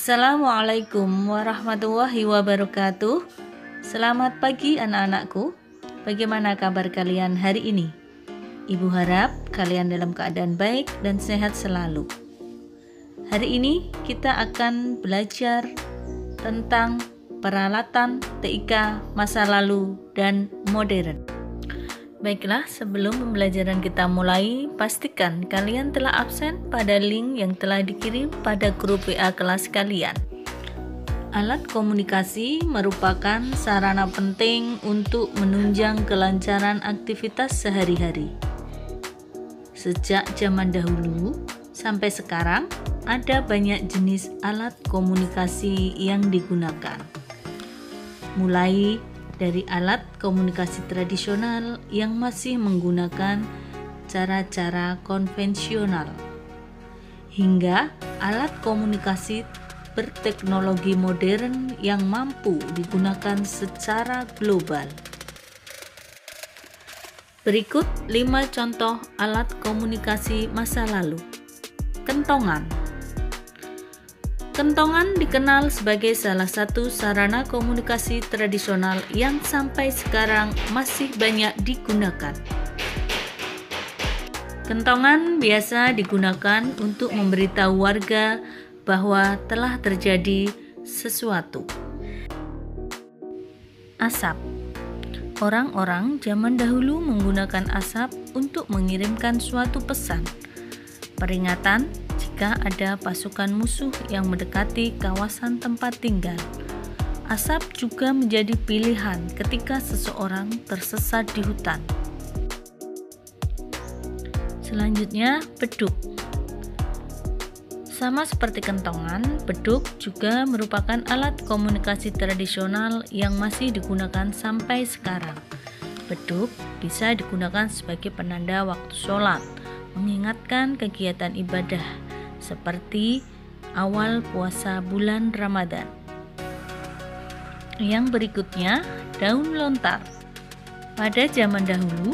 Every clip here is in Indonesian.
Assalamualaikum warahmatullahi wabarakatuh. Selamat pagi anak-anakku. Bagaimana kabar kalian hari ini? Ibu harap kalian dalam keadaan baik dan sehat selalu. Hari ini kita akan belajar tentang peralatan TIK masa lalu dan modern. Baiklah, sebelum pembelajaran kita mulai, pastikan kalian telah absen pada link yang telah dikirim pada grup WA kelas kalian. Alat komunikasi merupakan sarana penting untuk menunjang kelancaran aktivitas sehari-hari. Sejak zaman dahulu sampai sekarang, ada banyak jenis alat komunikasi yang digunakan. Mulai dari alat komunikasi tradisional yang masih menggunakan cara-cara konvensional, hingga alat komunikasi berteknologi modern yang mampu digunakan secara global. Berikut 5 contoh alat komunikasi masa lalu. Kentongan. Kentongan dikenal sebagai salah satu sarana komunikasi tradisional yang sampai sekarang masih banyak digunakan. Kentongan biasa digunakan untuk memberitahu warga bahwa telah terjadi sesuatu. Asap. Orang-orang zaman dahulu menggunakan asap untuk mengirimkan suatu pesan, peringatan jika ada pasukan musuh yang mendekati kawasan tempat tinggal. Asap juga menjadi pilihan ketika seseorang tersesat di hutan. Selanjutnya, beduk. Sama seperti kentongan, beduk juga merupakan alat komunikasi tradisional yang masih digunakan sampai sekarang. Beduk bisa digunakan sebagai penanda waktu sholat, mengingatkan kegiatan ibadah seperti awal puasa bulan Ramadan. Yang berikutnya, daun lontar. Pada zaman dahulu,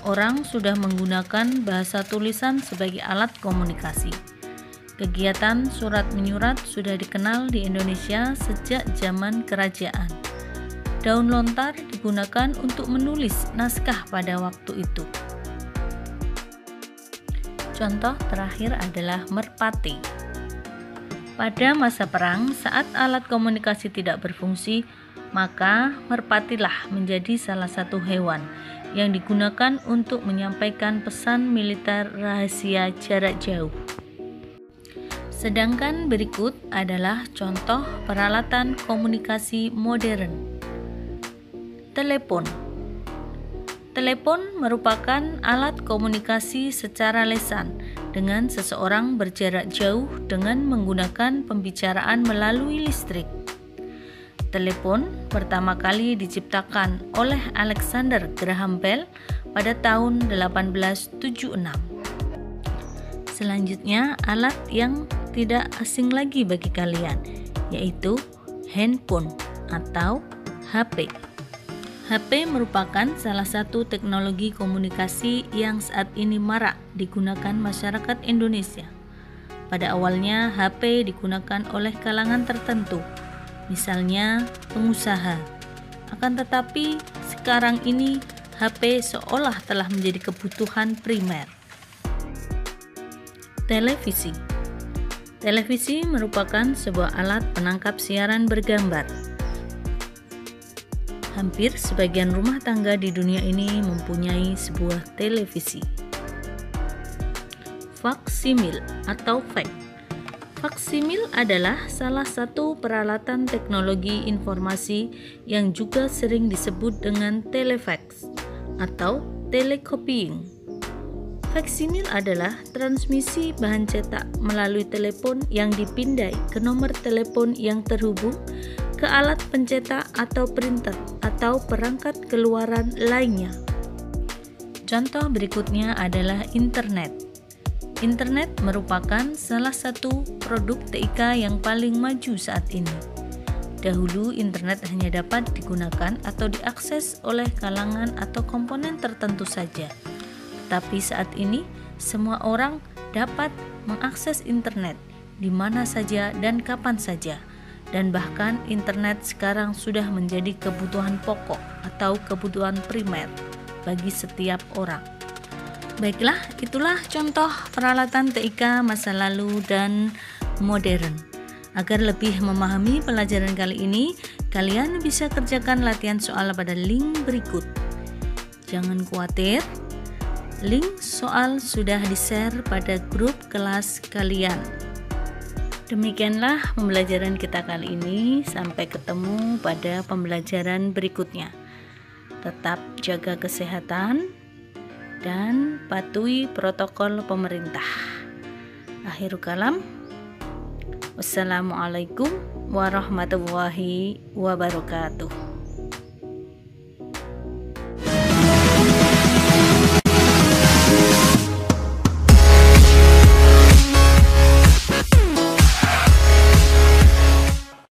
orang sudah menggunakan bahasa tulisan sebagai alat komunikasi. Kegiatan surat menyurat sudah dikenal di Indonesia sejak zaman kerajaan. Daun lontar digunakan untuk menulis naskah pada waktu itu. Contoh terakhir adalah merpati. Pada masa perang, saat alat komunikasi tidak berfungsi, maka merpatilah menjadi salah satu hewan yang digunakan untuk menyampaikan pesan militer rahasia jarak jauh. Sedangkan berikut adalah contoh peralatan komunikasi modern. Telepon. Telepon merupakan alat komunikasi secara lisan dengan seseorang berjarak jauh dengan menggunakan pembicaraan melalui listrik. Telepon pertama kali diciptakan oleh Alexander Graham Bell pada tahun 1876. Selanjutnya, alat yang tidak asing lagi bagi kalian, yaitu handphone atau HP. HP merupakan salah satu teknologi komunikasi yang saat ini marak digunakan masyarakat Indonesia. Pada awalnya, HP digunakan oleh kalangan tertentu, misalnya pengusaha. Akan tetapi, sekarang ini HP seolah telah menjadi kebutuhan primer. Televisi. Televisi merupakan sebuah alat penangkap siaran bergambar. Hampir sebagian rumah tangga di dunia ini mempunyai sebuah televisi. Faksimil atau fax. Faksimil adalah salah satu peralatan teknologi informasi yang juga sering disebut dengan telefax atau telecopying. Faksimil adalah transmisi bahan cetak melalui telepon yang dipindai ke nomor telepon yang terhubung ke alat pencetak atau printer atau perangkat keluaran lainnya. Contoh berikutnya adalah internet. Internet merupakan salah satu produk TIK yang paling maju saat ini. Dahulu internet hanya dapat digunakan atau diakses oleh kalangan atau komponen tertentu saja. Tapi saat ini semua orang dapat mengakses internet di mana saja dan kapan saja. Dan bahkan internet sekarang sudah menjadi kebutuhan pokok atau kebutuhan primer bagi setiap orang. Baiklah, itulah contoh peralatan TIK masa lalu dan modern. Agar lebih memahami pelajaran kali ini, kalian bisa kerjakan latihan soal pada link berikut. Jangan khawatir, link soal sudah di-share pada grup kelas kalian. Demikianlah pembelajaran kita kali ini. Sampai ketemu pada pembelajaran berikutnya. Tetap jaga kesehatan dan patuhi protokol pemerintah. Akhirul kalam. Wassalamualaikum warahmatullahi wabarakatuh.